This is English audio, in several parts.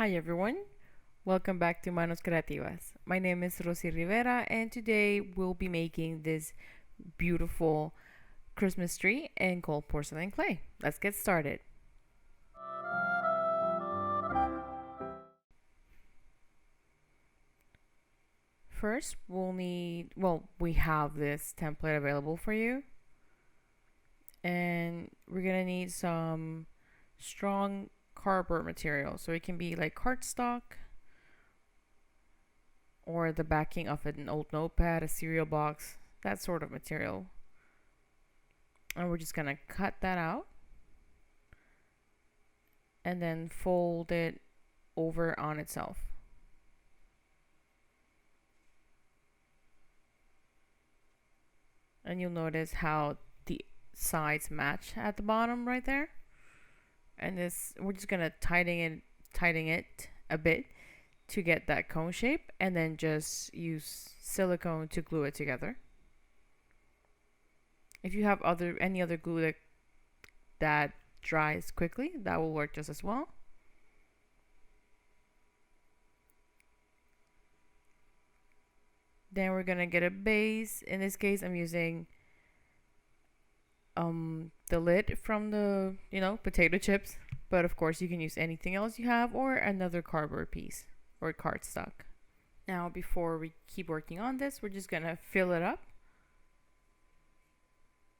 Hi everyone, welcome back to Manos Creativas. My name is Rossy Rivera and today we'll be making this beautiful Christmas tree in gold porcelain clay. Let's get started. First, we have this template available for you, and we're gonna need some strong cardboard material. So it can be like cardstock or the backing of an old notepad, a cereal box, that sort of material. And we're just gonna cut that out and then fold it over on itself. And you'll notice how the sides match at the bottom right there. And this, we're just gonna tighten it a bit to get that cone shape, and then just use silicone to glue it together. If you have any other glue that dries quickly, that will work just as well. Then we're gonna get a base. In this case, I'm using the lid from the potato chips, but of course you can use anything else you have or another cardboard piece or cardstock. Now, before we keep working on this, we're just gonna fill it up.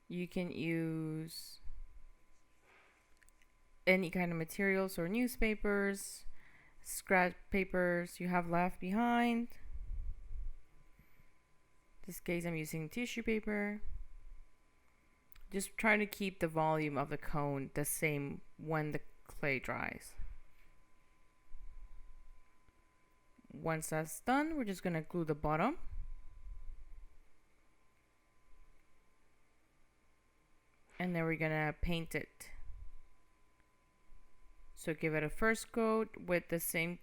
You can use any kind of materials or newspapers, scrap papers you have left behind. In this case, I'm using tissue paper. Just trying to keep the volume of the cone the same when the clay dries. Once that's done, we're just gonna glue the bottom. And then we're gonna paint it. So give it a first coat with the same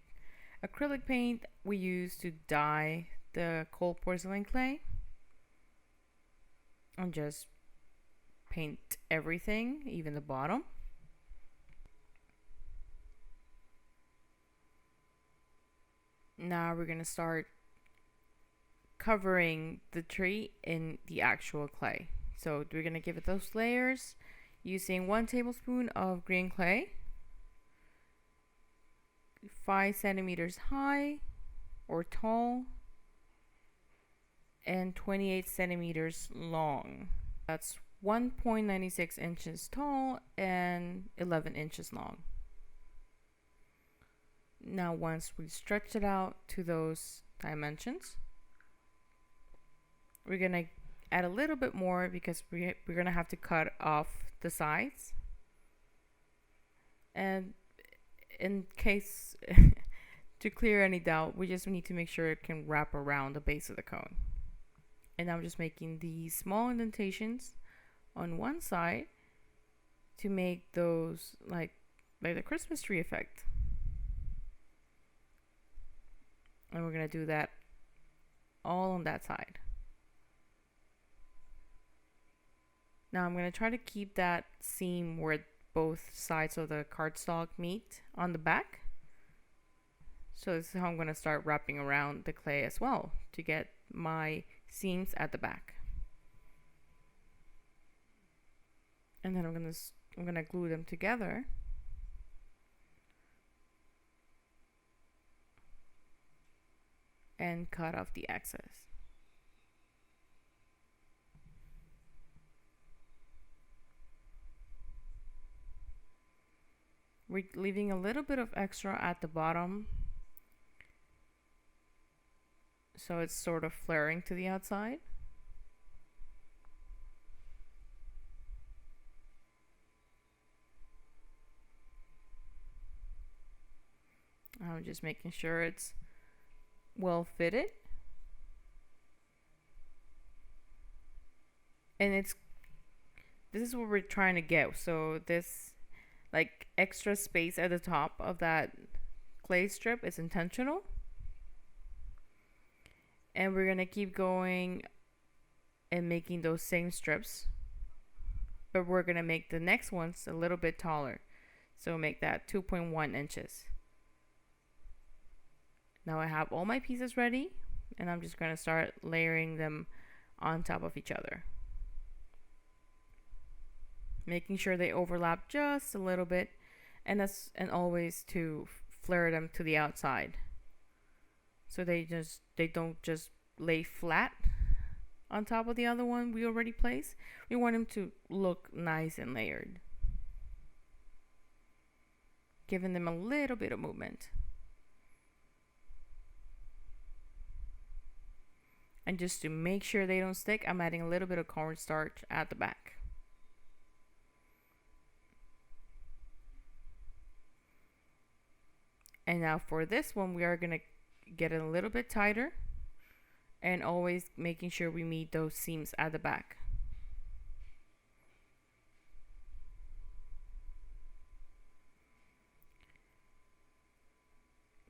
acrylic paint we use to dye the cold porcelain clay. And just paint everything, even the bottom. Now we're gonna start covering the tree in the actual clay. So we're gonna give it those layers using 1 tablespoon of green clay, 5 centimeters high or tall, and 28 centimeters long. That's 1.96 inches tall and 11 inches long. Now, once we stretch it out to those dimensions, we're gonna add a little bit more because we're gonna have to cut off the sides. And in case to clear any doubt, we just need to make sure it can wrap around the base of the cone. And I'm just making these small indentations on one side to make those like the Christmas tree effect. And we're gonna do that all on that side. Now I'm gonna try to keep that seam where both sides of the cardstock meet on the back. So this is how I'm gonna start wrapping around the clay as well to get my seams at the back. And then I'm gonna glue them together. And cut off the excess. We're leaving a little bit of extra at the bottom, so it's sort of flaring to the outside. I'm just making sure it's well fitted. And this is what we're trying to get. So this like extra space at the top of that clay strip is intentional. And we're gonna keep going and making those same strips, but we're gonna make the next ones a little bit taller. So make that 2.1 inches. Now I have all my pieces ready, and I'm just going to start layering them on top of each other, making sure they overlap just a little bit, and always to flare them to the outside, so they don't just lay flat on top of the other one we already placed. We want them to look nice and layered, giving them a little bit of movement. And just to make sure they don't stick, I'm adding a little bit of cornstarch at the back. And now for this one, we are going to get it a little bit tighter, and always making sure we meet those seams at the back.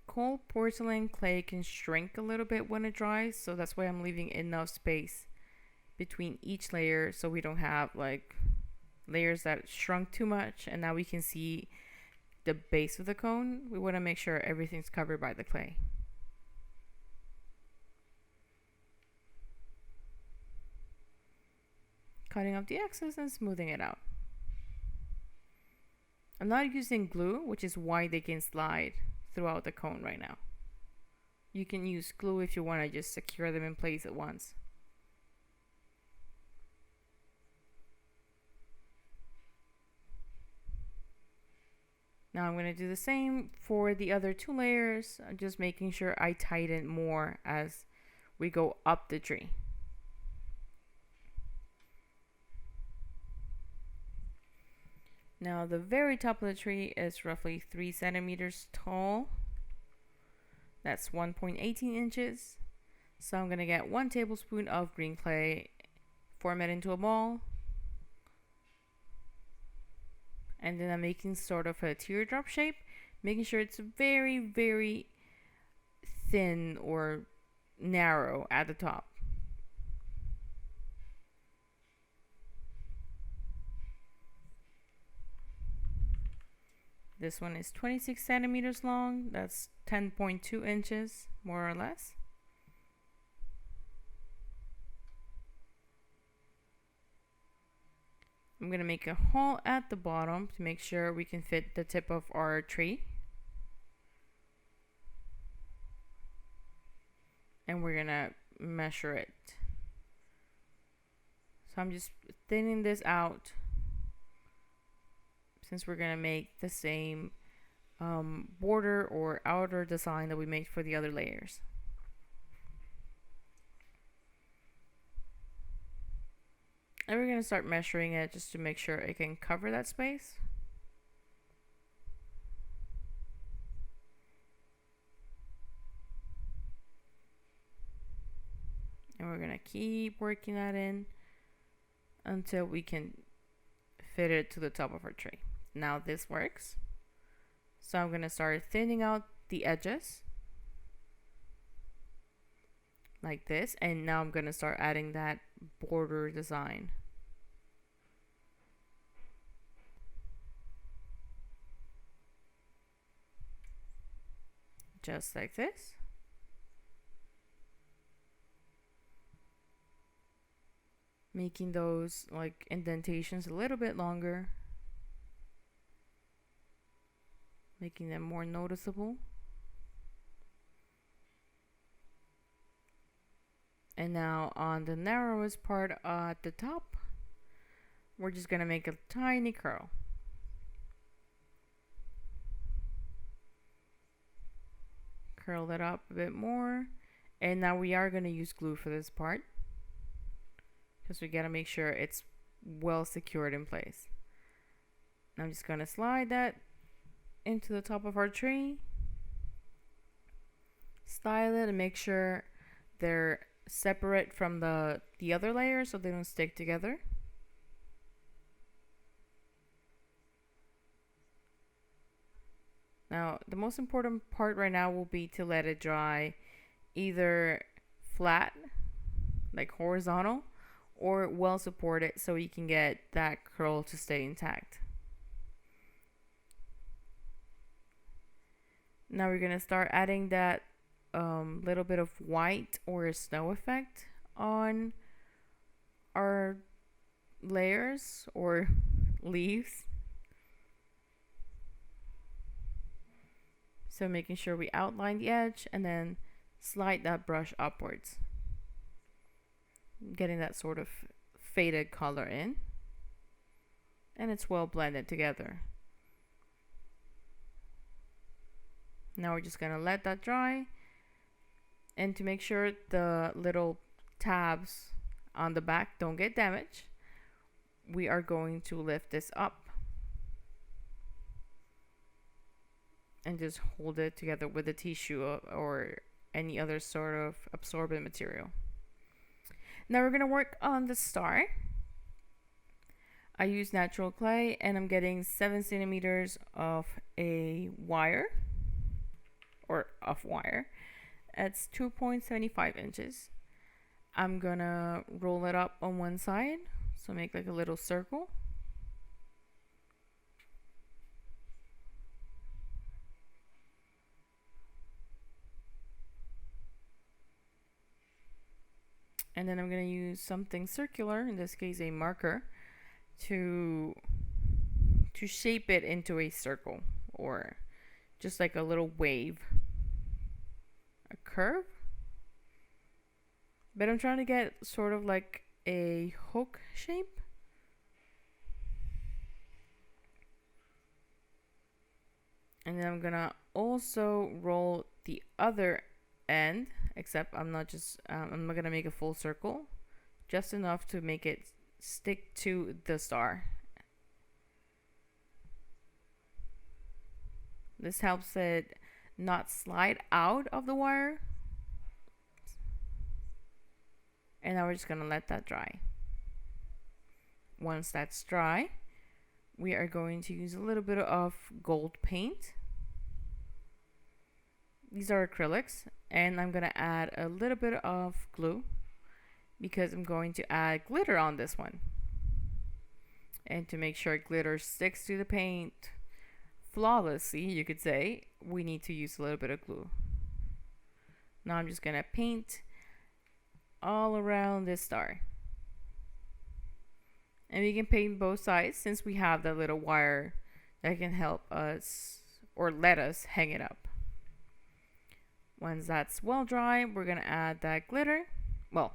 Cold porcelain clay can shrink a little bit when it dries, so that's why I'm leaving enough space between each layer so we don't have like layers that shrunk too much and now we can see the base of the cone. We want to make sure everything's covered by the clay. Cutting off the excess and smoothing it out. I'm not using glue, which is why they can slide throughout the cone right now. You can use glue if you want to just secure them in place at once. Now I'm going to do the same for the other two layers. I'm just making sure I tighten more as we go up the tree. Now the very top of the tree is roughly 3 centimeters tall. That's 1.18 inches. So I'm going to get 1 tablespoon of green clay, form it into a ball. And then I'm making sort of a teardrop shape, making sure it's very, very thin or narrow at the top. This one is 26 centimeters long. That's 10.2 inches, more or less. I'm going to make a hole at the bottom to make sure we can fit the tip of our tree. And we're going to measure it. So I'm just thinning this out, since we're going to make the same border or outer design that we made for the other layers. And we're going to start measuring it just to make sure it can cover that space. And we're going to keep working that in until we can fit it to the top of our tree. Now this works. So I'm going to start thinning out the edges like this, and now I'm going to start adding that border design. Just like this. Making those like indentations a little bit longer, making them more noticeable. And now on the narrowest part at the top, we're just gonna make a tiny curl. Curl that up a bit more. And now we are gonna use glue for this part, because we gotta make sure it's well secured in place. I'm just gonna slide that into the top of our tree, style it, and make sure they're separate from the other layers so they don't stick together. Now the most important part right now will be to let it dry either flat, like horizontal, or well supported so you can get that curl to stay intact. Now we're gonna start adding that little bit of white or a snow effect on our layers or leaves. So making sure we outline the edge and then slide that brush upwards, getting that sort of faded color in, and it's well blended together. Now we're just gonna let that dry, and to make sure the little tabs on the back don't get damaged, we are going to lift this up and just hold it together with a tissue or any other sort of absorbent material. Now we're gonna work on the star. I use natural clay and I'm getting 7 centimeters of a wire, or of wire. It's 2.75 inches. I'm gonna roll it up on one side, so make like a little circle. And then I'm going to use something circular, in this case a marker, to shape it into a circle, or just like a little wave, a curve. But I'm trying to get sort of like a hook shape. And then I'm going to also roll the other end, except I'm not gonna make a full circle, just enough to make it stick to the star. This helps it not slide out of the wire. And now we're just gonna let that dry. Once that's dry, we are going to use a little bit of gold paint. These are acrylics, and I'm gonna add a little bit of glue because I'm going to add glitter on this one. And to make sure glitter sticks to the paint flawlessly, you could say, we need to use a little bit of glue. Now I'm just gonna paint all around this star. And we can paint both sides since we have that little wire that can help us or let us hang it up. Once that's well dry, we're gonna add that glitter. Well,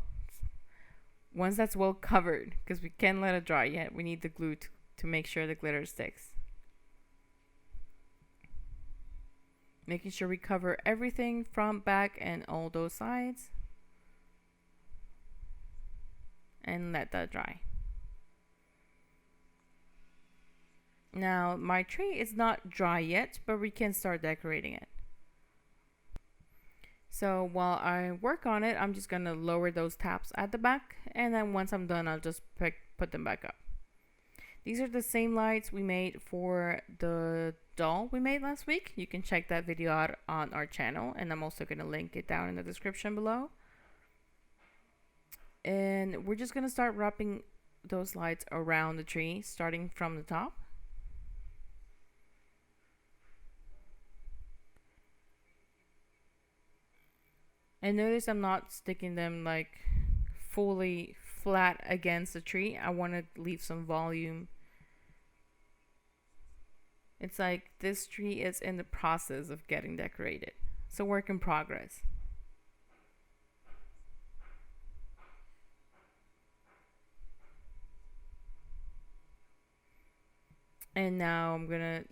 once that's well covered, because we can't let it dry yet, we need the glue to make sure the glitter sticks. Making sure we cover everything, front, back, and all those sides. And let that dry. Now, my tree is not dry yet, but we can start decorating it. So while I work on it, I'm just going to lower those tabs at the back, and then once I'm done, I'll just put them back up. These are the same lights we made for the doll we made last week. You can check that video out on our channel, and I'm also going to link it down in the description below. And we're just going to start wrapping those lights around the tree, starting from the top. And notice I'm not sticking them like fully flat against the tree. I want to leave some volume. It's like this tree is in the process of getting decorated. It's a work in progress. And now I'm gonna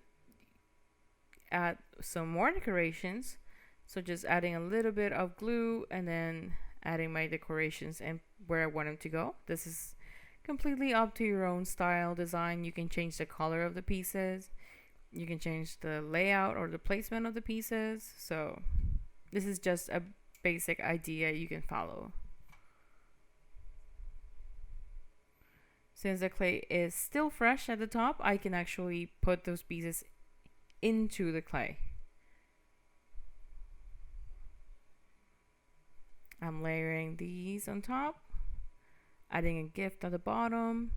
add some more decorations. So just adding a little bit of glue and then adding my decorations and where I want them to go. This is completely up to your own style, design. You can change the color of the pieces. You can change the layout or the placement of the pieces. So this is just a basic idea you can follow. Since the clay is still fresh at the top, I can actually put those pieces into the clay. I'm layering these on top, adding a gift at the bottom.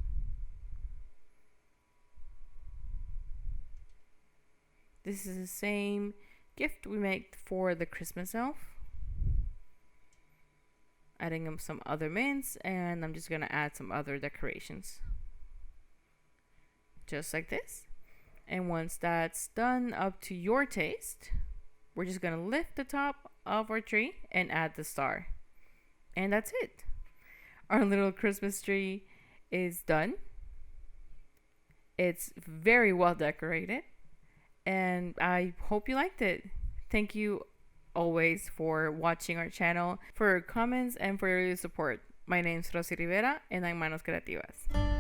This is the same gift we made for the Christmas elf. adding some other mints, and I'm just gonna add some other decorations. Just like this. And once that's done up to your taste, we're just gonna lift the top of our tree and add the star. And that's it. Our little Christmas tree is done. It's very well decorated, and I hope you liked it. Thank you always for watching our channel, for your comments, and for your support. My name is Rossy Rivera, and I'm Manos Creativas.